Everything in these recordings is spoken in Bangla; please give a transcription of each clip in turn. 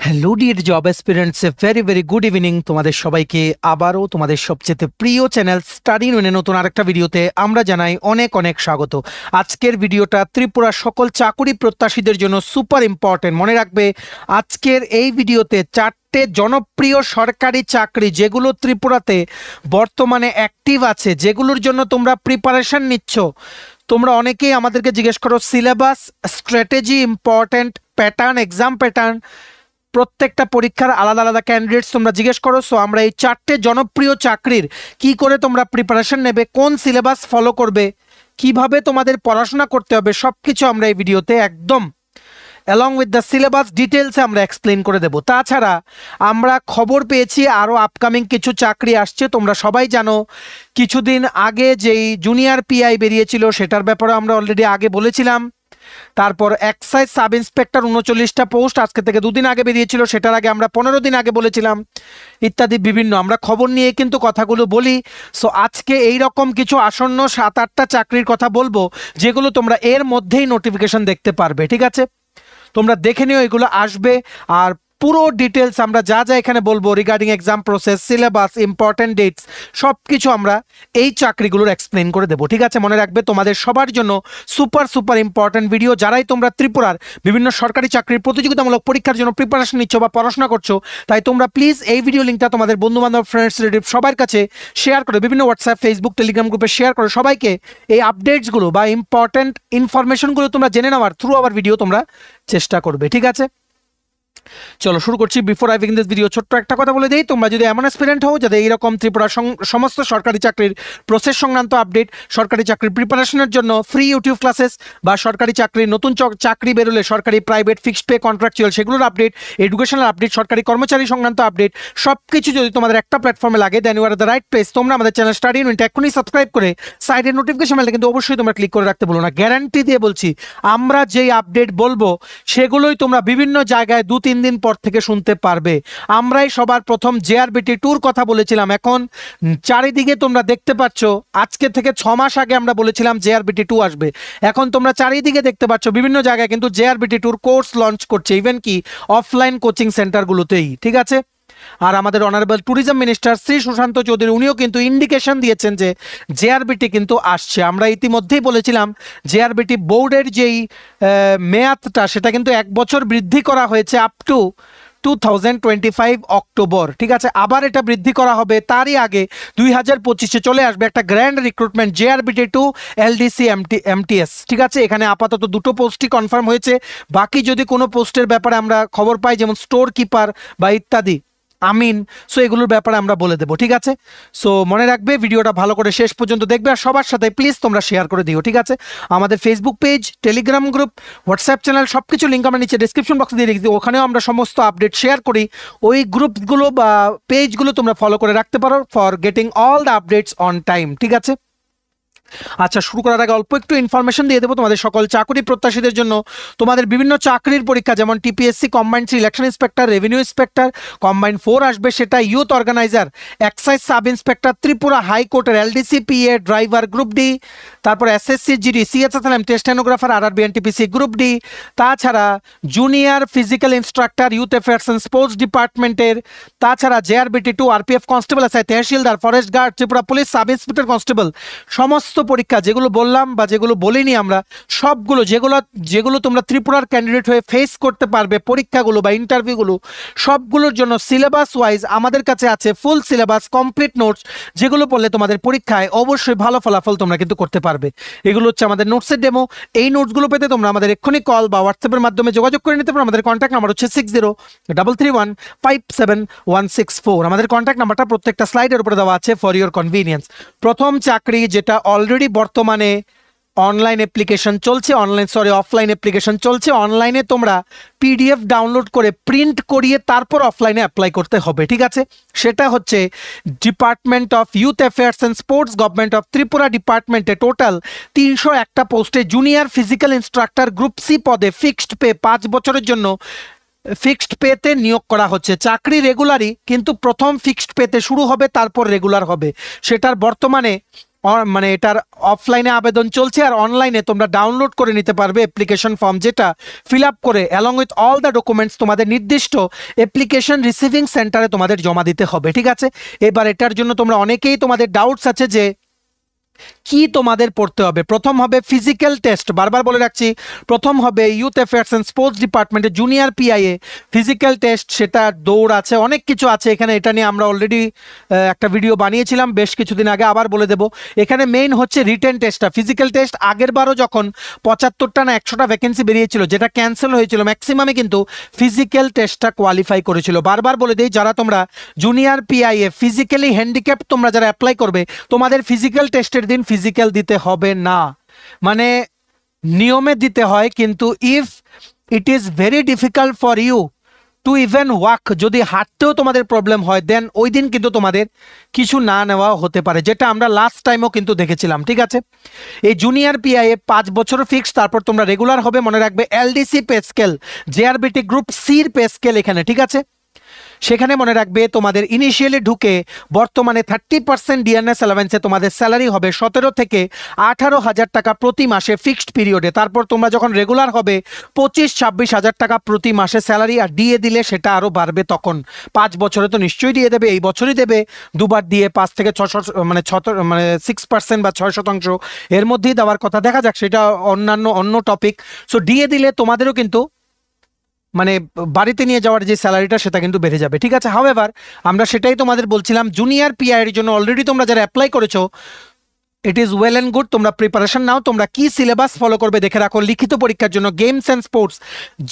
Hello dear job aspirants, a very very good evening তোমাদের সবাইকে আবারও তোমাদের সবচেয়ে প্রিয় চ্যানেল স্টাডি ইউনিয়নে নতুন আরেকটা ভিডিওতে আমরা জানাই অনেক অনেক স্বাগত। আজকের ভিডিওটা ত্রিপুরার সকল চাকুরি প্রত্যাশীদের জন্য সুপার ইম্পর্টেন্ট। মনে রাখবে আজকের এই ভিডিওতে চারটে জনপ্রিয় সরকারি চাকরি যেগুলো ত্রিপুরাতে বর্তমানে অ্যাক্টিভ আছে, যেগুলোর জন্য তোমরা প্রিপারেশন নিচ্ছ। তোমরা অনেকেই আমাদেরকে জিজ্ঞেস করো syllabus, strategy, important pattern, exam pattern, প্রত্যেকটা পরীক্ষার আলাদা আলাদা ক্যান্ডিডেটস তোমরা জিজ্ঞেস করো। সো আমরা এই চারটে জনপ্রিয় চাকরির কি করে তোমরা প্রিপারেশন নেবে, কোন সিলেবাস ফলো করবে, কিভাবে তোমাদের পড়াশোনা করতে হবে, সব কিছু আমরা এই ভিডিওতে একদম অ্যালং উইথ দ্য সিলেবাস ডিটেলসে আমরা এক্সপ্লেন করে দেবো। তাছাড়া আমরা খবর পেয়েছি আরও আপকামিং কিছু চাকরি আসছে। তোমরা সবাই জানো কিছুদিন আগে যেই জুনিয়র পিআই বেরিয়েছিল সেটার ব্যাপারে আমরা অলরেডি আগে বলেছিলাম। তারপর এক্সাইজ সাব ইন্সপেক্টর 39টা পোস্ট আজকে থেকে দুদিন আগে বেরিয়েছিল, সেটার আগে আমরা 15 দিন আগে বলেছিলাম, ইত্যাদি বিভিন্ন আমরা খবর নিয়ে কিন্তু কথাগুলো বলি। সো আজকে এই রকম কিছু আসন্ন 7-8টা চাকরির কথা বলবো যেগুলো তোমরা এর মধ্যেই নোটিফিকেশন দেখতে পারবে। ঠিক আছে, তোমরা দেখে নিও, এগুলো আসবে। আর পুরো ডিটেলস আমরা যা যা এখানে বলবো regarding exam process, syllabus, important dates, সব কিছু আমরা এই চাকরিগুলোর এক্সপ্লেন করে দেবো। ঠিক আছে, মনে রাখবে তোমাদের সবার জন্য সুপার সুপার ইম্পর্টেন্ট ভিডিও। যারাই তোমরা ত্রিপুরার বিভিন্ন সরকারি চাকরির প্রতিযোগিতামূলক পরীক্ষার জন্য প্রিপারেশন নিচ্ছ বা পড়াশোনা করছো, তাই তোমরা প্লিজ এই ভিডিও লিঙ্কটা তোমাদের বন্ধুবান্ধব, ফ্রেন্ডস, রিলেটিভ সবার কাছে শেয়ার করে, বিভিন্ন হোয়াটসঅ্যাপ, ফেসবুক, টেলিগ্রাম গ্রুপে শেয়ার করে সবাইকে এই আপডেটসগুলো বা ইম্পর্টেন্ট ইনফরমেশনগুলো তোমরা জেনে নেওয়ার থ্রু আওয়ার ভিডিও তোমরা চেষ্টা করবে। ঠিক আছে, চলো শুরু করছি। Before I begin this video ছোট্ট একটা কথা বলে দিই, তোমরা যদি এমন অ্যাসপিরেন্ট হও যাতে এইরকম ত্রিপুরার সমস্ত সরকারি চাকরির প্রসেস সংক্রান্ত আপডেট, সরকারি চাকরির প্রিপারেশনের জন্য ফ্রি ইউটিউব ক্লাসেস, বা সরকারি চাকরির নতুন চাকরি বেরোলে সরকারি, প্রাইভেট, ফিক্সড পে, কন্ট্রাকচুয়াল সেগুলোর আপডেট, এডুকেশনাল আপডেট, সরকারি কর্মচারী সংক্রান্ত আপডেট, সব কিছু যদি তোমাদের একটা প্ল্যাটফর্মে লাগে, then you are the right place. তোমরা আমাদের চ্যানেল স্টাডি ইউনিট এখনই সাবস্ক্রাইব করে সাইডের নোটিফিকেশন বেলটা কিন্তু অবশ্যই তোমরা ক্লিক করে রাখতে বলো না। গ্যারান্টি দিয়ে বলছি, আমরা যেই আপডেট বলবো সেগুলোই তোমরা বিভিন্ন জায়গায় 2-3 দিন পর থেকে শুনতে পারবে। আমরাই সবার প্রথম জেআরবিটি ট্যুর কথা বলেছিলাম, এখন চারিদিকে তোমরা দেখতে পাচ্ছ। আজকে থেকে 6 মাস আগে আমরা বলেছিলাম জেআরবিটি 2 আসবে, এখন তোমরা চারিদিকে দেখতে পাচ্ছ বিভিন্ন জায়গায় কিন্তু জেআরবিটি ট্যুর কোর্স লঞ্চ করছে, ইভেন কি অফলাইন কোচিং সেন্টারগুলোতেই। ঠিক আছে, আর আমাদের honourable tourism minister Shri Sushanta Chowdhury উনিও কিন্তু ইন্ডিকেশন দিয়েছেন যে জেআরবিটি কিন্তু আসছে। আমরা ইতিমধ্যেই বলেছিলাম জেআরবিটি বোর্ডের যেই মেয়াদটা সেটা কিন্তু 1 বছর বৃদ্ধি করা হয়েছে আপ টু 2025 অক্টোবর। ঠিক আছে, আবার এটা বৃদ্ধি করা হবে। তারই আগে 2025-এ চলে আসবে একটা grand recruitment JRBT 2 LDC MTS. ঠিক আছে, এখানে আপাতত 2টো পোস্টই কনফার্ম হয়েছে, বাকি যদি কোনো পোস্টের ব্যাপারে আমরা খবর পাই, যেমন স্টোর কিপার বা ইত্যাদি, আমিন, সো এগুলোর ব্যাপারে আমরা বলে দেবো। ঠিক আছে, সো মনে রাখবে ভিডিওটা ভালো করে শেষ পর্যন্ত দেখবে, আর সবার সাথে প্লিজ তোমরা শেয়ার করে দিও। ঠিক আছে, আমাদের Facebook page, Telegram group, WhatsApp channel সব কিছু লিঙ্ক আমরা নিচে ডিসক্রিপশন বক্সে দিয়ে রেখেছি, ওখানেও আমরা সমস্ত আপডেট শেয়ার করি। ওই গ্রুপগুলো বা পেজগুলো তোমরা ফলো করে রাখতে পারো for getting all the updates on time. ঠিক আছে, আচ্ছা শুরু করার আগে অল্প একটু ইনফরমেশন দিয়ে দেবো তোমাদের সকল চাকরি প্রত্যাশীদের জন্য। তোমাদের বিভিন্ন চাকরির পরীক্ষা, যেমন TPSC combined 3 election inspector, revenue inspector, combined 4 আসবে, সেটা youth organiser, excise sub inspector, Tripura হাইকোর্টের LDC PA, driver group D, তারপর SSC GD, CSSLM, stenographer, RRB NTPC group D, তাছাড়া junior physical instructor youth affairs and sports ডিপার্টমেন্টের, তাছাড়া JRBT 2 RPF constable SI, tehsildar, forest guard, Tripura police sub inspector constable, সমস্ত পরীক্ষা যেগুলো বললাম বা যেগুলো বলিনি আমরা সবগুলো, যেগুলো তোমরা ত্রিপুরার ক্যান্ডিডেট হয়ে ফেস করতে পারবে পরীক্ষাগুলো বা ইন্টারভিউগুলো, সবগুলোর জন্য সিলেবাস ওয়াইজ আমাদের কাছে আছে ফুল সিলেবাস, কমপ্লিট নোটস, যেগুলো পড়লে তোমাদের পরীক্ষায় অবশ্যই ভালো ফলাফল তোমরা কিন্তু করতে পারবে। এগুলো হচ্ছে আমাদের নোটসের ডেমো। এই নোটসগুলো পেতে তোমরা আমাদের এক্ষুনি কল বা হোয়াটসঅ্যাপের মাধ্যমে যোগাযোগ করে নিতে পারো। আমাদের কন্ট্যাক্ট নাম্বার হচ্ছে 6033157164। আমাদের কন্ট্যাক্ট নাম্বারটা প্রত্যেকটা স্লাইডের উপরে দেওয়া আছে ফর ইওর কনভিনিয়েন্স। প্রথম চাকরি যেটা অলরেডি বর্তমানে অনলাইন অ্যাপ্লিকেশন চলছে, অফলাইন অ্যাপ্লিকেশন চলছে। অনলাইনে তোমরা পিডিএফ ডাউনলোড করে প্রিন্ট করিয়ে তারপর অফলাইনে অ্যাপ্লাই করতে হবে। ঠিক আছে, সেটা হচ্ছে department of youth affairs and sports, government of Tripura ডিপার্টমেন্টে পোস্টে 301টা পোস্টে junior physical instructor group C পদে ফিক্সড পে 5 বছরের জন্য ফিক্সড পেতে নিয়োগ করা হচ্ছে। চাকরি রেগুলারই, কিন্তু প্রথম ফিক্সড পেতে শুরু হবে, তারপর রেগুলার হবে। সেটার বর্তমানে মানে এটার অফলাইনে আবেদন চলছে, আর অনলাইনে তোমরা ডাউনলোড করে নিতে পারবে অ্যাপ্লিকেশন ফর্ম, যেটা ফিল আপ করে along with all the documents তোমাদের নির্দিষ্ট অ্যাপ্লিকেশন রিসিভিং সেন্টারে তোমাদের জমা দিতে হবে। ঠিক আছে, এবার এটার জন্য তোমরা অনেকেই তোমাদের ডাউটস আছে যে কি তোমাদের পড়তে হবে। প্রথম হবে ফিজিক্যাল টেস্ট, বারবার বলে রাখছি, প্রথম হবে ইউথ অ্যাফেয়ার্স অ্যান্ড স্পোর্টস ডিপার্টমেন্টের জুনিয়র পিআইএ ফিজিক্যাল টেস্ট, সেটা দৌড় আছে, অনেক কিছু আছে এখানে। এটা নিয়ে আমরা অলরেডি একটা ভিডিও বানিয়েছিলাম বেশ কিছুদিন আগে, আবার বলে দেবো। এখানে মেইন হচ্ছে রিটেন টেস্টটা। ফিজিক্যাল টেস্ট আগের বারও যখন 75টা না 100টা ভ্যাকেন্সি বেরিয়েছিল, যেটা ক্যান্সেল হয়েছিল, ম্যাক্সিমামে কিন্তু ফিজিক্যাল টেস্টটা কোয়ালিফাই করেছিল। বারবার বলে দিই, যারা তোমরা জুনিয়র পিআইএ ফিজিক্যালি হ্যান্ডিক্যাপ তোমরা যারা অ্যাপ্লাই করবে, তোমাদের ফিজিক্যাল টেস্টের দিন ফিজিক্যাল দিতে হবে না, মানে নিয়মে দিতে হয়, কিন্তু if it is very difficult for you to even walk, যদি হাঁটতেও তোমাদের প্রবলেম হয়, দেন ওই দিন কিন্তু তোমাদের কিছু না নেওয়া হতে পারে, যেটা আমরা লাস্ট টাইমও কিন্তু দেখেছিলাম। ঠিক আছে, এই জুনিয়র পিআইএ 5 বছর ফিক্স, তারপর তোমরা রেগুলার হবে। মনে রাখবে LDC pay scale, JRBT group সির পে স্কেল এখানে। ঠিক আছে, সেখানে মনে রাখবে তোমাদের ইনিশিয়ালি ঢুকে বর্তমানে 30% ডিএনএস অ্যালাওয়েন্সে তোমাদের স্যালারি হবে 17 থেকে 18,000 টাকা প্রতি মাসে ফিক্সড পিরিয়ডে। তারপর তোমরা যখন রেগুলার হবে 25-26 হাজার টাকা প্রতি মাসে স্যালারি, আর ডিএ দিলে সেটা আরও বাড়বে তখন। 5 বছরে তো নিশ্চয়ই দিয়ে দেবে, এই বছরই দেবে দুবার দিয়ে 5 থেকে 6 মানে 6% বা 6% এর মধ্যেই দেওয়ার কথা। দেখা যাক, সেটা অন্য টপিক। সো ডিএ দিলে তোমাদেরও কিন্তু মানে বাড়িতে নিয়ে যাওয়ার যে স্যালারিটা সেটা কিন্তু বেড়ে যাবে। ঠিক আছে, হাউএভার আমরা সেটাই তোমাদের বলছিলাম, জুনিয়র পিআই এর জন্য অলরেডি তোমরা যারা অ্যাপ্লাই করেছো, it is well and good, তোমরা প্রিপারেশন নাও। তোমরা কি সিলেবাস ফলো করবে দেখে রাখো। লিখিত পরীক্ষার জন্য games and sports,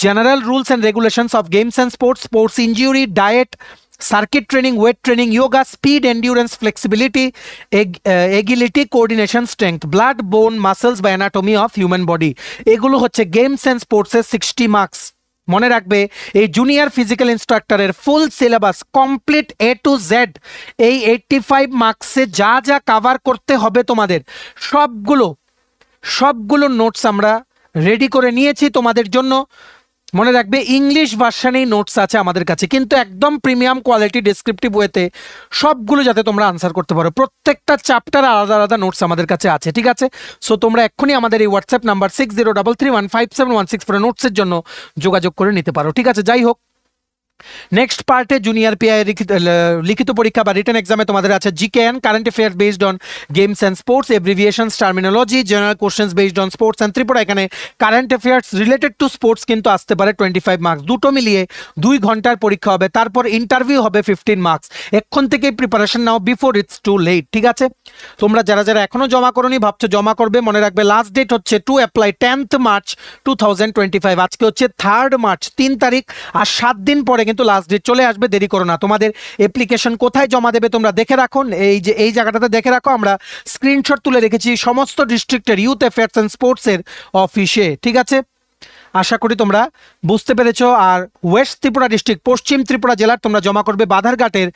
general rules and regulations of games and sports, sports injury, diet, circuit training, weight training, yoga, speed, endurance, flexibility, agility, coordination, strength, blood, bone, muscles বা অ্যানাটমি অফ হিউম্যান বডি, এগুলো হচ্ছে গেমস অ্যান্ড স্পোর্টসের 60 মার্কস। মনে রাখবে, এই জুনিয়র ফিজিক্যাল ইনস্ট্রাক্টরের full syllabus complete A to Z, এই 85 মার্কসে যা যা কাভার করতে হবে তোমাদের, সবগুলো নোটস আমরা রেডি করে নিয়েছি তোমাদের জন্য। মনে রাখবে, ইংলিশ ভার্সানেই নোটস আছে আমাদের কাছে, কিন্তু একদম প্রিমিয়াম কোয়ালিটি ডেসক্রিপটিভ ওয়েতে সবগুলো যাতে তোমরা আনসার করতে পারো। প্রত্যেকটা চ্যাপ্টার আলাদা আলাদা নোটস আমাদের কাছে আছে। ঠিক আছে, সো তোমরা এক্ষুনি আমাদের এই হোয়াটসঅ্যাপ নাম্বার 6033157164 ফর নোটসের জন্য যোগাযোগ করে নিতে পারো। ঠিক আছে, যাই হোক, নেক্সট পার্টে জুনিয়র পিআই লিখিত পরীক্ষা বা রিটেন এক্সামে তোমাদের আছে GK and current affairs based on games and sports, abbreviations, terminology, general questions based on sports and Tripura. এখানে current affairs related to sports কিন্তু আসতে পারে 25 মার্কস, দুটো মিলিয়ে 2 ঘন্টার পরীক্ষা হবে। তারপর ইন্টারভিউ হবে 15 মার্কস। এখন থেকেই প্রিপারেশন নাও বিফোর ইটস টু লেট। ঠিক আছে, তোমরা যারা যারা এখনো জমা করোনি, ভাবছো জমা করবে, মনে রাখবে লাস্ট ডেট হচ্ছে টু অ্যাপ্লাই 10th মার্চ 2025। আজকে হচ্ছে 3rd মার্চ, 3 তারিখ, আর 7 দিন পরে কিন্তু লাস্ট ডেট চলে আসবে। দেরি করো না। তোমাদের অ্যাপ্লিকেশন কোথায় জমা দেবে তোমরা দেখে রাখো, এই জায়গাটাতে দেখে রাখো, আমরা স্ক্রিনশট তুলে রেখেছি সমস্ত ডিস্ট্রিক্টের ইউথ অ্যাফেয়ার্স অ্যান্ড স্পোর্টসের অফিসে। ঠিক আছে, আশা করি তোমরা বুঝতে পেরেছো। আর ওয়েস্ট ত্রিপুরা ডিস্ট্রিক্ট, পশ্চিম ত্রিপুরা জেলার তোমরা জমা করবে বাধারঘাটের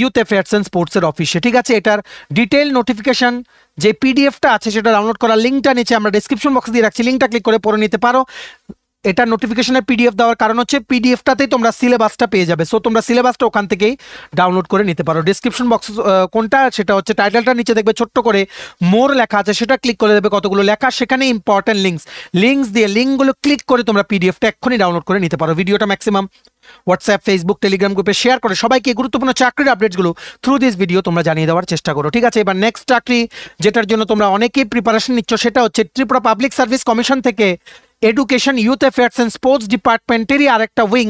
ইউথ অ্যাফেয়ার্স অ্যান্ড স্পোর্টসের অফিসে। ঠিক আছে, এটার ডিটেল নোটিফিকেশন যে পিডিএফটা আছে সেটা ডাউনলোড করার লিঙ্কটা নিচে আমরা ডেসক্রিপশন বক্সে দিয়ে রাখছি, লিঙ্কটা ক্লিক করে পড়ে নিতে পারো। এটা নোটিফিকেশনের পিডিএফ দেওয়ার কারণ হচ্ছে পিডিএফটাতেই তোমরা সিলেবাসটা পেয়ে যাবে। সো তোমরা সিলেবাসটা ওখান থেকেই ডাউনলোড করে নিতে পারো। ডেসক্রিপশন বক্স কোনটা, সেটা হচ্ছে টাইটেলটা নিচে দেখবে ছোট্ট করে মোর লেখা আছে, সেটা ক্লিক করে দেবে কতগুলো লেখা, সেখানে ইম্পর্টেন্ট লিঙ্কস দিয়ে লিঙ্কগুলো ক্লিক করে তোমরা পিডিএফটা এক্ষুনি ডাউনলোড করে নিতে পারো। ভিডিওটা ম্যাক্সিমাম হোয়াটসঅ্যাপ, ফেসবুক, টেলিগ্রাম গ্রুপে শেয়ার করে সবাইকে গুরুত্বপূর্ণ চাকরির আপডেটসগুলো থ্রু দিস ভিডিও তোমরা জানিয়ে দেওয়ার চেষ্টা করো। ঠিক আছে, এবার নেক্সট চাকরি যেটার জন্য তোমরা অনেকেই প্রিপারেশন নিচ্ছ, সেটা হচ্ছে ত্রিপুরা পাবলিক সার্ভিস কমিশন থেকে education, youth affairs and sports ডিপার্টমেন্টেরই আরেকটা উইং,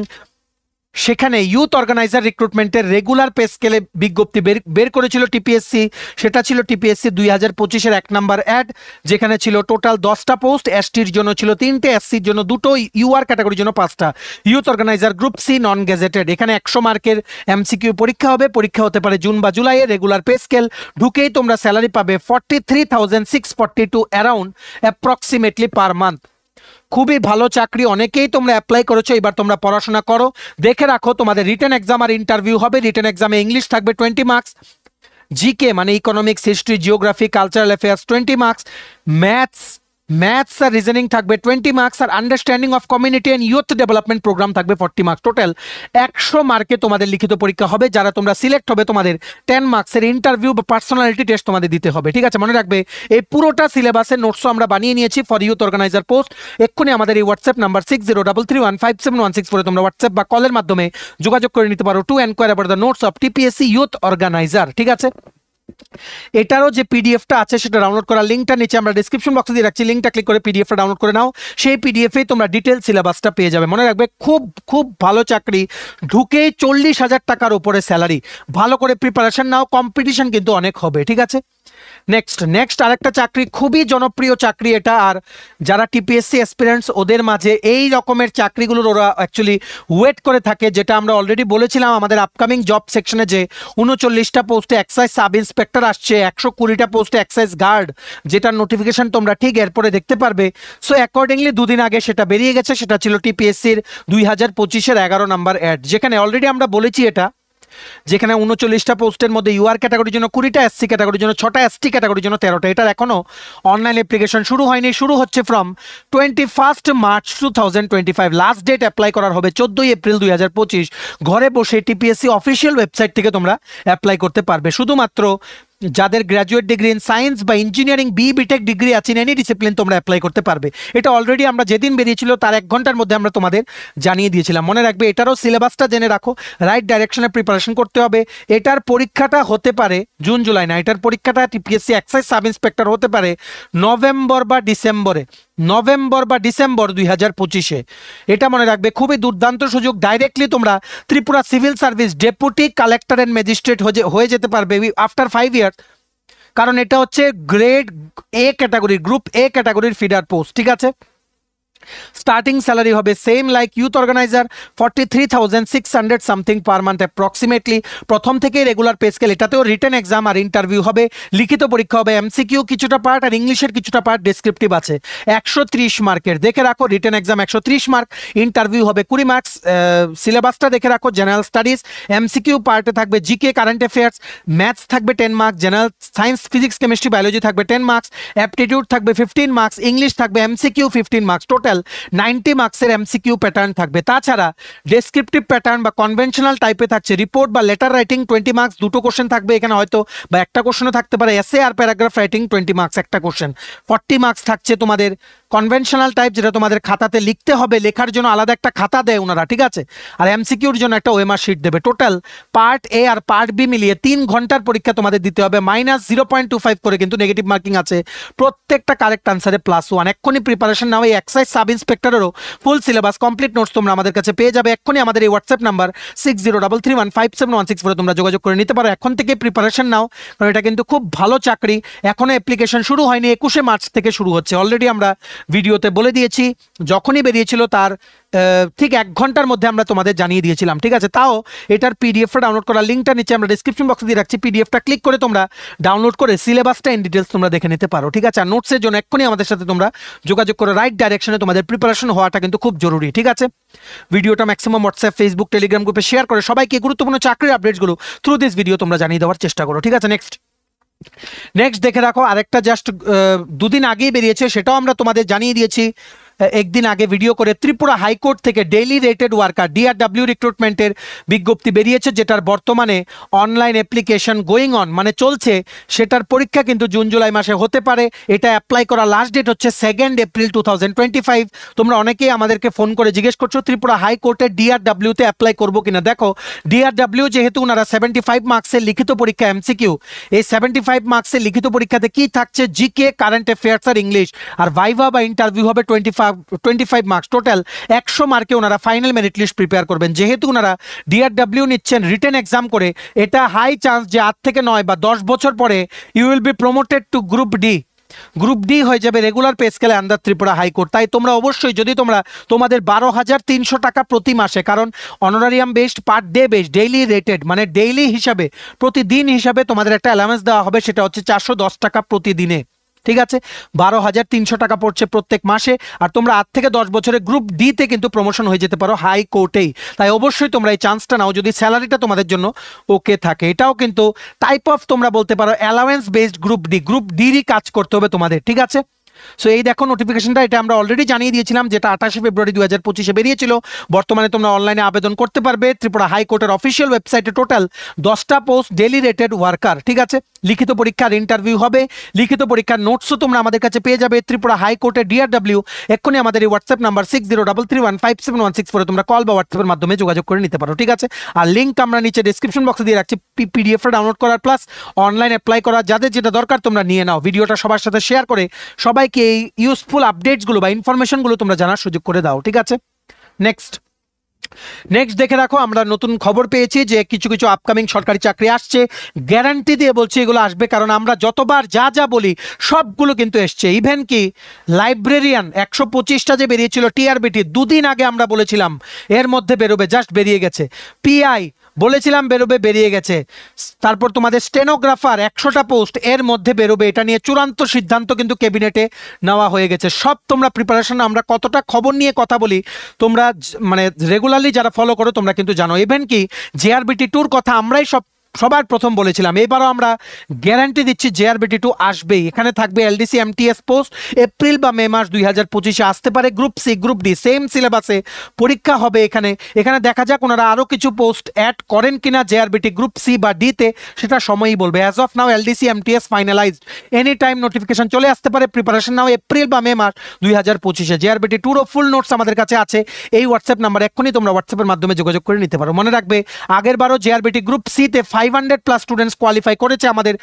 সেখানে ইউথ অর্গানাইজার রিক্রুটমেন্টের রেগুলার পে স্কেলে বিজ্ঞপ্তি বের করেছিল টিপিএসসি। সেটা ছিল টিপিএসসি 2025-এর 1 নাম্বার অ্যাড, যেখানে ছিল টোটাল 10টা পোস্ট, এসটির জন্য ছিল 3টে, এসসির জন্য 2টো, ইউআর ক্যাটাগরির জন্য 5টা। Youth organiser group C non gazetted, এখানে 100 মার্কের এমসিকিউ পরীক্ষা হবে। পরীক্ষা হতে পারে জুন বা জুলাইয়ে। রেগুলার পে স্কেল ঢুকেই তোমরা স্যালারি পাবে 43,642 অ্যারাউন্ড অ্যাপ্রক্সিমেটলি পার মান্থ। খুবই ভালো চাকরি, অনেকেই তোমরা অ্যাপ্লাই করেছো। এবার তোমরা পড়াশোনা করো, দেখে রাখো তোমাদের রিটেন এক্সাম আর ইন্টারভিউ হবে। রিটেন এক্সামে ইংলিশ থাকবে 20 মার্কস, জিকে মানে economics, history, geography, cultural affairs 20 marks, maths maths আর রিজনিং থাকবে 20 মার্কস, আর understanding of community and youth development programme থাকবে 40 মার্কস। টোটাল 100 মার্কে তোমাদের লিখিত পরীক্ষা হবে। যারা তোমরা সিলেক্ট হবে তোমাদের 10 মার্কসের ইন্টারভিউ বা পার্সোনালিটি টেস্ট তোমাদের দিতে হবে, ঠিক আছে? মনে রাখবে এই পুরোটা সিলেবাসের নোটসও আমরা বানিয়ে নিয়েছি ফর ইউথ অর্গানাইজার পোস্ট। এক্ষুনি আমাদের এই হোয়াটসঅ্যাপ নাম্বার 6033157164 করে তোমরা হোয়াটসঅ্যাপ বা কলের মাধ্যমে যোগাযোগ করে নিতে পারো to enquiry about the notes of TPSC youth organiser, ঠিক আছে? এটারও যে পিডিএফটা আছে সেটা ডাউনলোড করার লিঙ্কটা নিচে আমরা ডেসক্রিপশন বক্সে দিয়ে রাখছি, লিঙ্কটা ক্লিক করে পিডিএফটা ডাউনলোড করে নাও। সেই পিডিএফে তোমরা ডিটেল সিলেবাসটা পেয়ে যাবে। মনে রাখবে খুব খুব ভালো চাকরি, ঢুকেই 40,000 টাকার উপরে স্যালারি। ভালো করে প্রিপারেশন নাও, কম্পিটিশন কিন্তু অনেক হবে, ঠিক আছে? নেক্সট আরেকটা চাকরি, খুবই জনপ্রিয় চাকরি এটা, আর যারা টিপিএসসি অ্যাসপিরেন্টস ওদের মাঝে এই রকমের চাকরিগুলোর ওরা অ্যাকচুয়ালি ওয়েট করে থাকে, যেটা আমরা অলরেডি বলেছিলাম আমাদের আপকামিং জব সেকশনে যে 39টা পোস্টে এক্সাইজ সাব ইন্সপেক্টর আসছে, 120টা পোস্টে এক্সাইজ গার্ড, যেটার নোটিফিকেশন তোমরা ঠিক এরপরে দেখতে পারবে। সো অ্যাকর্ডিংলি দুদিন আগে সেটা বেরিয়ে গেছে, সেটা ছিল টিপিএসসির 2025-এর 11 নম্বর অ্যাড, যেখানে অলরেডি আমরা বলেছি এটা, যেখানে 39টা পোস্টের মধ্যে ইউআর ক্যাটাগরির জন্য 20টা, এসসি ক্যাটাগরির জন্য 6টা, এসটি ক্যাটাগরির জন্য 13টা। এটার এখনো অনলাইন অ্যাপ্লিকেশন শুরু হয়নি, শুরু হচ্ছে from 21 March 2025। Last date apply করার হবে 14 এপ্রিল 2025। ঘরে বসে টিপিএসসি অফিসিয়াল ওয়েবসাইট থেকে তোমরা অ্যাপ্লাই করতে পারবে। শুধুমাত্র যাদের গ্র্যাজুয়েট ডিগ্রি ইন সায়েন্স বা ইঞ্জিনিয়ারিং বিটেক ডিগ্রি আছে, এনি ডিসিপ্লিন তোমরা অ্যাপ্লাই করতে পারবে। এটা অলরেডি আমরা যেদিন বেরিয়েছিল তার 1 ঘন্টার মধ্যে আমরা তোমাদের জানিয়ে দিয়েছিলাম। মনে রাখবে এটারও সিলেবাসটা জেনে রাখো, রাইট ডাইরেকশনে প্রিপারেশন করতে হবে। এটার পরীক্ষাটা হতে পারে জুন জুলাই না, এটার পরীক্ষাটা টিপিএসসি এক্সাইজ সাব ইন্সপেক্টর হতে পারে নভেম্বর বা ডিসেম্বর 2025-এ। এটা মনে রাখবে, খুবই দুর্দান্ত সুযোগ। ডাইরেক্টলি তোমরা Tripura civil service deputy collector and magistrate হয়ে যেতে পারবে আফটার 5 ইয়ার্স, কারণ এটা হচ্ছে grade A category, group A ক্যাটাগরির ফিডার পোস্ট, ঠিক আছে? স্টার্টিং স্যালারি হবে same like youth organiser, 43,600 something per month approximately. প্রথম থেকে রেগুলার পে স্কেল, এটাতেও রিটেন এক্সাম আর ইন্টারভিউ হবে, লিখিত পরীক্ষা হবে, এমসিকিউ কিছুটা পার্ট আর ইংলিশের কিছুটা পার্ট ডেসক্রিপটিভ আছে। 130 মার্কের দেখে রাখো, রিটেন এক্সাম 130 মার্ক, ইন্টারভিউ হবে 20 মার্কস। সিলেবাসটা দেখে রাখো, জেনারেল স্টাডিজ, এমসিকিউ পার্টে থাকবে জিকে, কারেন্ট অ্যাফেয়ার্স, ম্যাথস থাকবে 10 marks, general science physics chemistry biology থাকবে 10 মার্কস, অ্যাপটিটিউড থাকবে 15 মার্কস, ইংলিশ থাকবে এমসিকিউ 15 মার্কস। টোটাল 90 মার্কসের এমসিকিউ প্যাটার্ন থাকবে। তাছাড়া ডেসক্রিপটিভ প্যাটার্ন বা কনভেনশনাল টাইপে থাকছে রিপোর্ট বা লেটার রাইটিং 20 মার্কস, দুটো কোশ্চেন থাকবে এখানে হয়তো, বা একটা কোশ্চেনও থাকতে পারে। এসে আর প্যারাগ্রাফ রাইটিং 20 মার্কস একটা কোশ্চেন। 40 মার্কস থাকছে তোমাদের কনভেনশনাল টাইপ, যেটা তোমাদের খাতাতে লিখতে হবে, লেখার জন্য আলাদা একটা খাতা দেয় ওনারা, ঠিক আছে? আর এমসিকিউর জন্য একটা ওএমআর শিট দেবে। টোটাল পার্ট এ আর পার্ট বি মিলিয়ে 3 ঘন্টার পরীক্ষা তোমাদের দিতে হবে। -0.25 করে কিন্তু নেগেটিভ মার্কিং আছে, প্রত্যেকটা কারেক্ট আনসারে +1। এক্ষুনি প্রিপারেশন নাও। এই এক্সাইজ সাব ইন্সপেক্টরেরও ফুল সিলেবাস কমপ্লিট নোটস তোমরা আমাদের কাছে পেয়ে যাবে। এক্ষুনি আমাদের এই হোয়াটসঅ্যাপ নাম্বার 6033157164 তোমরা যোগাযোগ করে নিতে পারো। এখন থেকে প্রিপারেশন নাও, কারণ এটা কিন্তু খুব ভালো চাকরি। এখনো অ্যাপ্লিকেশন শুরু হয়নি, 21 মার্চ থেকে শুরু হচ্ছে। অলরেডি আমরা ভিডিওতে বলে দিয়েছি, যখনই বেরিয়েছিল তার ঠিক 1 ঘন্টার মধ্যে আমরা তোমাদের জানিয়ে দিয়েছিলাম, ঠিক আছে? তাও এটার পিডিএফটা ডাউনলোড করার লিঙ্কটা নিচে আমরা ডিসক্রিপশন বক্সে দিয়ে রাখছি। পিডিএফটা ক্লিক করে তোমরা ডাউনলোড করে সিলেবাসটা ইন ডিটেলস তোমরা দেখে নিতে পারো, ঠিক আছে? আর নোটসের জন্য এক্ষুনি আমাদের সাথে তোমরা যোগাযোগ করে রাইট ডাইরেকশনে তোমাদের প্রিপারেশন হওয়াটা কিন্তু খুব জরুরি, ঠিক আছে? ভিডিওটা ম্যাক্সিমাম হোয়াটসঅ্যাপ, ফেসবুক, টেলিগ্রাম গ্রুপে শেয়ার করে সবাইকে গুরুত্বপূর্ণ চাকরির আপডেটসগুলো থ্রু দিস ভিডিও তোমরা জানিয়ে দেওয়ার চেষ্টা করো, ঠিক আছে? নেক্সট দেখে রাখো, আরেকটা জাস্ট 2 দিন আগেই বেরিয়েছে, সেটাও আমরা তোমাদের জানিয়ে দিয়েছি একদিন আগে ভিডিও করে। ত্রিপুরা হাইকোর্ট থেকে ডেইলি রেটেড ওয়ার্কার ডিআরডব্লিউ রিক্রুটমেন্টের বিজ্ঞপ্তি বেরিয়েছে, যেটার বর্তমানে অনলাইন অ্যাপ্লিকেশন গোয়িং অন, মানে চলছে। সেটার পরীক্ষা কিন্তু জুন জুলাই মাসে হতে পারে। এটা অ্যাপ্লাই করার লাস্ট ডেট হচ্ছে 2 এপ্রিল 2025। তোমরা অনেকেই আমাদেরকে ফোন করে জিজ্ঞেস করছো ত্রিপুরা হাইকোর্টের ডিআরডব্লিউতে অ্যাপ্লাই করবো কিনা। দেখো, ডিআরডব্লিউ যেহেতু ওনারা 75 মার্কসের লিখিত পরীক্ষা এমসিকিউ, এই 75 মার্কসের লিখিত পরীক্ষাতে কি থাকছে, জিকে, কারেন্ট অ্যাফেয়ার্স আর ইংলিশ, আর ভাইভা বা ইন্টারভিউ হবে 25 মার্কস। টোটাল 100 মার্কে ওনারা ফাইনাল মেরিট লিস্ট প্রিপেয়ার করবেন। যেহেতু ওনারা ডিআরডব্লিউ নিচ্ছেন রিটেন এক্সাম করে, এটা হাই চান্স যে 8 থেকে 9 বা 10 বছর পরে you will be promoted to group D হয়ে যাবে রেগুলার পে স্কেলে আন্ডার ত্রিপুরা হাইকোর্ট। তাই তোমরা অবশ্যই, যদি তোমরা তোমাদের 12,300 টাকা প্রতি মাসে, কারণ honorarium based, per day based, daily rated, মানে ডেইলি হিসাবে, প্রতিদিন হিসাবে তোমাদের একটা অ্যালাউন্স দেওয়া হবে, সেটা হচ্ছে 410 টাকা প্রতিদিনে, ঠিক আছে? 12,300 টাকা পড়ছে প্রত্যেক মাসে। আর তোমরা 8 থেকে 10 বছরে গ্রুপ ডিতে কিন্তু প্রমোশন হয়ে যেতে পারো হাইকোর্টেই। তাই অবশ্যই তোমরা এই চান্সটা নাও যদি স্যালারিটা তোমাদের জন্য ওকে থাকে। এটাও কিন্তু টাইপ অফ তোমরা বলতে পারো অ্যালাউন্স বেসড গ্রুপ ডিরই কাজ করতে হবে তোমাদের, ঠিক আছে? সো এই দেখো নোটিফিকেশনটা, এটা আমরা অলরেডি জানিয়ে দিয়েছিলাম, যেটা 28 ফেব্রুয়ারি 2025 বেরিয়েছিল। বর্তমানে তোমরা অনলাইনে আবেদন করতে পারবে। ত্রিপুরা হাইকোর্টের অফিসিয়াল ওয়েবসাইটে টোটাল 10টা পোস্ট, ডেলি রেটেড ওয়ার্কার, ঠিক আছে। লিখিত পরীক্ষার ইন্টারভিউ হবে, লিখিত পরীক্ষার নোটসও তোমরা আমাদের কাছে পেয়ে যাবে। ত্রিপুরা হাইকোর্টের ডিআরডব্লিউ, এক্ষুনি আমাদের এই হোয়াটসঅ্যাপ নাম্বার 6033157164 তোমরা কল বা হোয়াটসঅ্যাপের মাধ্যমে যোগাযোগ করে নিতে পারো, ঠিক আছে। আর লিঙ্ক আমরা নিচে ডিসক্রিপশন বক্সে দিয়ে রাখছি, পিডিএফটা ডাউনলোড করার প্লাস অনলাইন অ্যাপ্লাই করা, যাদের যেটা দরকার তোমরা নিয়ে নাও। ভিডিওটা সবার সাথে শেয়ার করে সবাইকে এই ইউজফুল আপডেটসগুলো বা ইনফরমেশনগুলো তোমরা জানার সুযোগ করে দাও, ঠিক আছে। নেক্সট দেখে রাখো, আমরা নতুন খবর পেয়েছি যে কিছু কিছু আপকামিং সরকারি চাকরি আসছে। গ্যারান্টি দিয়ে বলছি এগুলো আসবে, কারণ আমরা যতবার যা বলি সবগুলো কিন্তু এসছে। ইভেন কি লাইব্রেরিয়ান 125টা যে বেরিয়েছিল টিআরবিটি, দুদিন আগে আমরা বলেছিলাম এর মধ্যে বেরোবে, জাস্ট বেরিয়ে গেছে। পিআই বলেছিলাম বেরোবে, বেরিয়ে গেছে। তারপর তোমাদের স্টেনোগ্রাফার 100টা পোস্ট এর মধ্যে বেরোবে, এটা নিয়ে চূড়ান্ত সিদ্ধান্ত কিন্তু ক্যাবিনেটে নেওয়া হয়ে গেছে। সব তোমরা প্রিপারেশন, আমরা কতটা খবর নিয়ে কথা বলি তোমরা মানে রেগুলারলি যারা ফলো করো তোমরা কিন্তু জানো। ইভেন কি জেআরবিটি 2 কথা আমরাই সবার প্রথম বলেছিলাম, এবারও আমরা গ্যারান্টি দিচ্ছি জেআরবিটি 2 আসবেই। এখানে থাকবে এলডিসি এমটিএস পোস্ট, এপ্রিল বা মে মাস 2025 আসতে পারে। Group C group D same সিলেবাসে পরীক্ষা হবে। এখানে দেখা যাক ওনারা আরও কিছু পোস্ট অ্যাড করেন কিনা জেআরবিটি গ্রুপ সি বা ডিতে, সেটা সময়ই বলবে। As of now LDC MTS finalised, any time notification চলে আসতে পারে। প্রিপারেশন নাও এপ্রিল বা মে মাস 2025। জেআরবিটি 2রও ফুল নোটস আমাদের কাছে আছে। এই হোয়াটসঅ্যাপ নাম্বার এক্ষুনি তোমরা হোয়াটসঅ্যাপের মাধ্যমে যোগাযোগ করে নিতে পারো। মনে রাখবে আগের বারও জেআরবিটি গ্রুপ সিতে 500+ স্টুডেন্টস কোয়ালিফাই করেছে আমাদের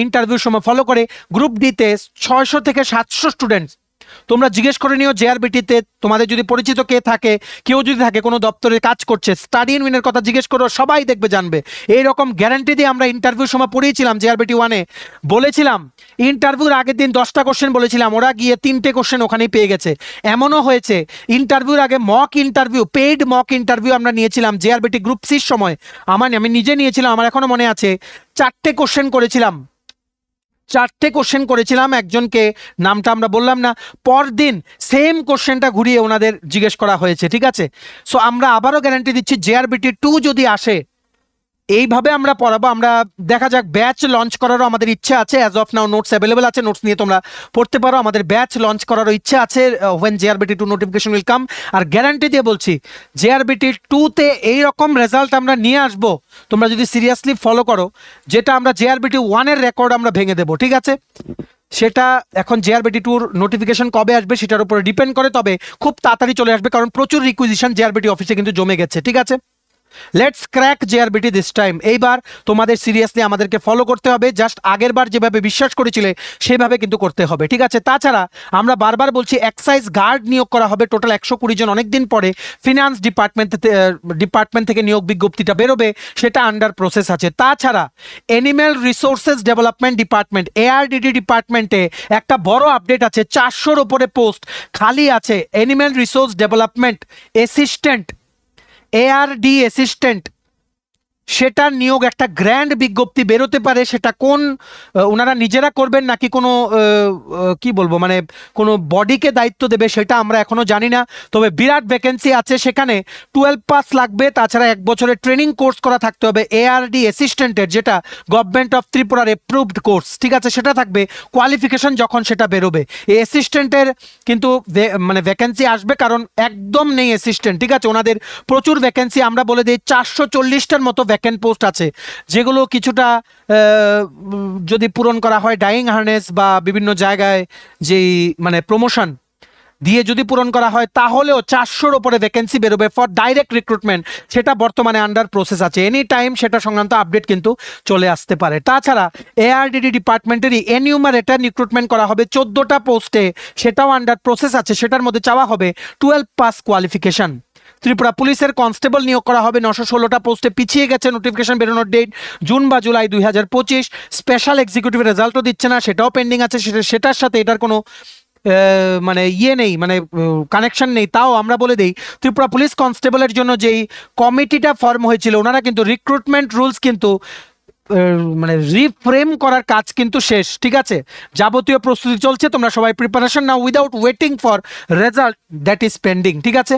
ইন্টারভিউর সময় ফলো করে। গ্রুপ ডিতে 600 থেকে 700 স্টুডেন্টস। তোমরা জিজ্ঞেস করে নিও জেআরবিটিতে তোমাদের যদি পরিচিত কে থাকে, কেউ যদি থাকে কোনো দপ্তরে কাজ করছে, স্টাডি ইন উইনের কথা জিজ্ঞেস করো, সবাই দেখবে জানবে। এই রকম গ্যারান্টি দিয়ে আমরা ইন্টারভিউর সময় পড়িয়েছিলাম জেআরবিটি 1-এ, বলেছিলাম ইন্টারভিউর আগের দিন 10টা কোশ্চেন বলেছিলাম, ওরা গিয়ে 3টে কোশ্চেন ওখানেই পেয়ে গেছে। এমনও হয়েছে ইন্টারভিউর আগে mock interview, paid mock interview আমরা নিয়েছিলাম জেআরবিটি গ্রুপ সির সময়। আমি নিজে নিয়েছিলাম, আমার এখনো মনে আছে। 4টে কোশ্চেন করেছিলাম, একজনকে নামটা আমরা বললাম না, পরদিন সেম কোশ্চেনটা ঘুরিয়ে ওনাদের জিজ্ঞেস করা হয়েছে, ঠিক আছে। সো আমরা আবারও গ্যারান্টি দিচ্ছি জেআরবিটি 2 যদি আসে এইভাবে আমরা পড়াবো। আমরা দেখা যাক, ব্যাচ লঞ্চ করারও আমাদের ইচ্ছা আছে। As of now notes available আছে, নোটস নিয়ে তোমরা পড়তে পারো। আমাদের ব্যাচ লঞ্চ করারও ইচ্ছা আছে when JRBT 2 notification will come. আর গ্যারান্টি দিয়ে বলছি জেআরবিটি 2-তে এইরকম রেজাল্ট আমরা নিয়ে আসবো, তোমরা যদি সিরিয়াসলি ফলো করো, যেটা আমরা জেআরবিটি 1-এর রেকর্ড আমরা ভেঙে দেবো, ঠিক আছে। সেটা এখন জেআরবিটি 2-র নোটিফিকেশন কবে আসবে সেটার উপরে ডিপেন্ড করে, তবে খুব তাড়াতাড়ি চলে আসবে, কারণ প্রচুর রিকুইজিশন জেআরবিটি অফিসে কিন্তু জমে গেছে, ঠিক আছে। Let's crack JRBT this time. এইবার তোমাদের সিরিয়াসলি আমাদেরকে ফলো করতে হবে, জাস্ট আগের বার যেভাবে বিশ্বাস করেছিলে সেভাবে কিন্তু করতে হবে, ঠিক আছে। তাছাড়া আমরা বারবার বলছি এক্সাইজ গার্ড নিয়োগ করা হবে টোটাল 120 জন। অনেকদিন পরে ফিনান্স ডিপার্টমেন্ট থেকে নিয়োগ বিজ্ঞপ্তিটা বেরোবে, সেটা আন্ডার প্রসেস আছে। তাছাড়া animal resources development department, ARDD ডিপার্টমেন্টে একটা বড় আপডেট আছে। 400-র ওপরে পোস্ট খালি আছে animal resource development assistant, ARD assistant, সেটার নিয়োগ একটা গ্র্যান্ড বিজ্ঞপ্তি বেরোতে পারে। সেটা কোন ওনারা নিজেরা করবেন নাকি কোনো কি বলবো মানে কোনো বডিকে দায়িত্ব দেবে সেটা আমরা এখনো জানি না, তবে বিরাট ভ্যাকেন্সি আছে। সেখানে 12 পাস লাগবে, তাছাড়া 1 বছরের ট্রেনিং কোর্স করা থাকতে হবে এআরডি অ্যাসিস্ট্যান্টের, যেটা গভর্নমেন্ট অফ ত্রিপুরার অ্যাপ্রুভড কোর্স, ঠিক আছে। সেটা থাকবে কোয়ালিফিকেশন যখন সেটা বেরোবে। এই অ্যাসিস্ট্যান্টের কিন্তু মানে ভ্যাকেন্সি আসবে, কারণ একদম নেই অ্যাসিস্ট্যান্ট, ঠিক আছে। ওনাদের প্রচুর ভ্যাকেন্সি, আমরা বলে দিই 440টার মতো ভ্যাকেন্ট পোস্ট আছে, যেগুলো কিছুটা যদি পূরণ করা হয় ডাইং হার্নেস বা বিভিন্ন জায়গায় যেই মানে প্রমোশন দিয়ে যদি পূরণ করা হয়, তাহলেও 400-র ওপরে ভ্যাকেন্সি বেরোবে ফর ডাইরেক্ট রিক্রুটমেন্ট। সেটা বর্তমানে আন্ডার প্রসেস আছে, এনি টাইম সেটা সংক্রান্ত আপডেট কিন্তু চলে আসতে পারে। তাছাড়া এআরডিডি ডিপার্টমেন্টেরই এনিউমারেটর রিক্রুটমেন্ট করা হবে 14টা পোস্টে, সেটাও আন্ডার প্রসেস আছে। সেটার মধ্যে চাওয়া হবে 12 পাস কোয়ালিফিকেশন। ত্রিপুরা পুলিশের কনস্টেবল নিয়োগ করা হবে 916টা পোস্টে, পিছিয়ে গেছে নোটিফিকেশন বেরোনোর ডেট, জুন বা জুলাই 2025। স্পেশাল এক্সিকিউটিভ রেজাল্টও দিচ্ছে না, সেটাও পেন্ডিং আছে। সেটার সাথে এটার কোনো মানে নেই, মানে কানেকশন নেই। তাও আমরা বলে দিই, ত্রিপুরা পুলিশ কনস্টেবলের জন্য যেই কমিটিটা ফর্ম হয়েছিল, ওনারা কিন্তু রিক্রুটমেন্ট রুলস কিন্তু মানে রিফ্রেম করার কাজ কিন্তু শেষ, ঠিক আছে। যাবতীয় প্রস্তুতি চলছে, তোমরা সবাই preparation now without waiting for result that is pending, ঠিক আছে।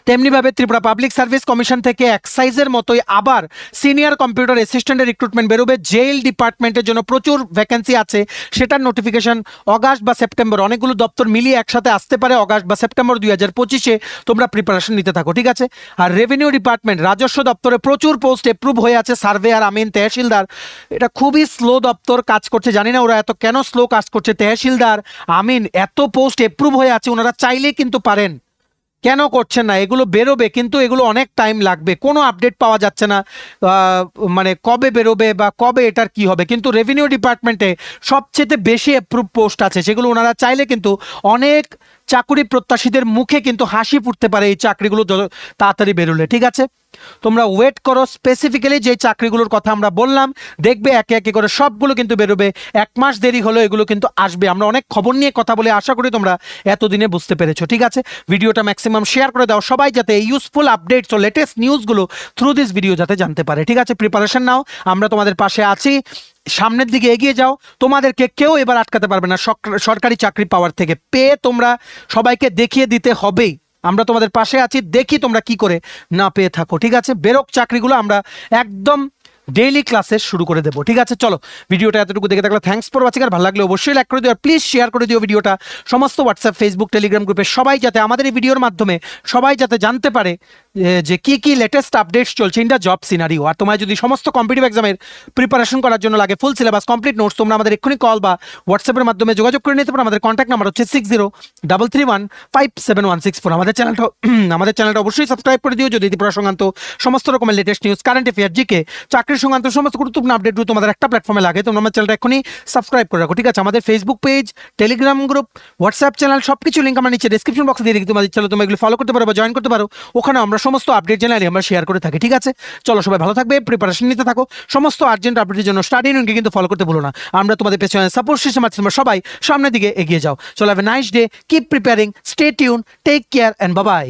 তেমনিভাবে ত্রিপুরা পাবলিক সার্ভিস কমিশন থেকে এক্সাইজের মতোই আবার সিনিয়র কম্পিউটার অ্যাসিস্ট্যান্টের রিক্রুটমেন্ট বেরোবে। জেল ডিপার্টমেন্টের জন্য প্রচুর ভ্যাকেন্সি আছে, সেটার নোটিফিকেশন অগাস্ট বা সেপ্টেম্বর, অনেকগুলো দপ্তর মিলিয়ে একসাথে আসতে পারে অগাস্ট বা সেপ্টেম্বর 2025-এ। তোমরা প্রিপারেশন নিতে থাকো, ঠিক আছে। আর রেভিনিউ ডিপার্টমেন্ট, রাজস্ব দপ্তরে প্রচুর পোস্ট অ্যাপ্রুভ হয়ে আছে, সার্ভেয়ার, আমিন, তহসিলদার। এটা খুবই স্লো দপ্তর কাজ করছে, জানি না ওরা এত কেন স্লো কাজ করছে। তহসিলদার, আমিন, এত পোস্ট অ্যাপ্রুভ হয়ে আছে, ওনারা চাইলেই কিন্তু পারেন, কেন করছেন না? এগুলো বেরোবে, কিন্তু এগুলো অনেক টাইম লাগবে, কোনো আপডেট পাওয়া যাচ্ছে না মানে কবে বেরোবে বা কবে এটার কি হবে। কিন্তু রেভিনিউ ডিপার্টমেন্টে সবচেয়ে বেশি অ্যাপ্রুভ পোস্ট আছে, সেগুলো ওনারা চাইলে কিন্তু অনেক চাকরি প্রত্যাশীদের মুখে কিন্তু হাসি ফুটতে পারে এই চাকরিগুলো তাড়াতাড়ি বেরোলে, ঠিক আছে। তোমরা ওয়েট করো, স্পেসিফিক্যালি যে চাকরিগুলোর কথা আমরা বললাম, দেখবে একে একে করে সবগুলো কিন্তু বেরোবে। 1 মাস দেরি হলো, এগুলো কিন্তু আসবে। আমরা অনেক খবর নিয়ে কথা বলে, আশা করি তোমরা এতদিনে বুঝতে পেরেছো, ঠিক আছে। ভিডিওটা ম্যাক্সিমাম শেয়ার করে দাও, সবাই যাতে এই ইউজফুল আপডেটস ও লেটেস্ট নিউজগুলো থ্রু দিস ভিডিও যাতে জানতে পারে, ঠিক আছে। প্রিপারেশন নাও, আমরা তোমাদের পাশে আছি, সামনের দিকে এগিয়ে যাও। তোমাদেরকে কেউ এবার আটকাতে পারবে না সরকারি চাকরি পাওয়ার থেকে। পেয়ে তোমরা সবাইকে দেখিয়ে দিতে হবেই, আমরা তোমাদের পাশে আছি। দেখি তোমরা কি করে না পেয়ে থাকো, ঠিক আছে। বেরোক চাকরিগুলো, আমরা একদম ডেইলি ক্লাসে শুরু করে দেবো, ঠিক আছে। চলো, ভিডিওটা এতটুকু দেখে থাকলে থ্যাঙ্কস ফর ওয়াচিং। আর ভালো লাগলে অবশ্যই লাইক করে দিও, আর প্লিজ শেয়ার করে দিও ভিডিওটা সমস্ত হোয়াটসঅ্যাপ, ফেসবুক, টেলিগ্রাম গ্রুপে, সবাই যাতে আমাদের এই ভিডিওর মাধ্যমে সবাই যাতে জানতে পারে যে কি কি লেটেস্ট আপডেটস চলছে ইন দ্য জব সিনারিও। আর তোমার যদি সমস্ত কম্পিটিটিভ এক্সামের প্রিপারেশন করার জন্য লাগে ফুল সিলেবাস কমপ্লিট নোটস, তোমরা আমাদের এক্ষুনি কল বা হোয়াটসঅ্যাপের মাধ্যমে যোগাযোগ করে নিতে পারো। আমাদের কন্ট্যাক্ট নাম্বার হচ্ছে 6033157164। আমাদের চ্যানেলটা অবশ্যই সাবস্ক্রাইব করে দিও, যদি ত্রিপুরা সংক্রান্ত সমস্ত রকমের latest news, current affair, GK, চাকরির সংক্রান্ত সমস্ত গুরুত্বপূর্ণ আপডেটগুলো তোমাদের একটা প্ল্যাটফর্মে লাগে, তোমরা আমার চ্যানেলটা এখনই সাবস্ক্রাইব করে রাখো, ঠিক আছে। আমাদের Facebook page, Telegram group, WhatsApp channel, সবকিছু লিঙ্ক আমরা নিচে ডেসক্রিপশন বক্সে দিয়ে দিই। তোমাদের চলো তোমরা এগুলো ফলো করতে পারো বা জয়েন করতে পারো, ওখানে আমরা সমস্ত আপডেট চ্যানেলে আমরা শেয়ার করে থাকি, ঠিক আছে। চলো, সবাই ভালো থাকবে, প্রিপারেশন নিতে থাকো। সমস্ত আর্জেন্ট আপডেটের জন্য স্টাডি ইউনিয়নকে কিন্তু ফলো করতে ভুলো না। আমরা তোমাদের পেছনে সাপোর্ট সিস্টেম আছে, তোমরা সবাই সামনের দিকে এগিয়ে যাও। চলো, have a nice day, keep preparing, stay tune, take care and bye by.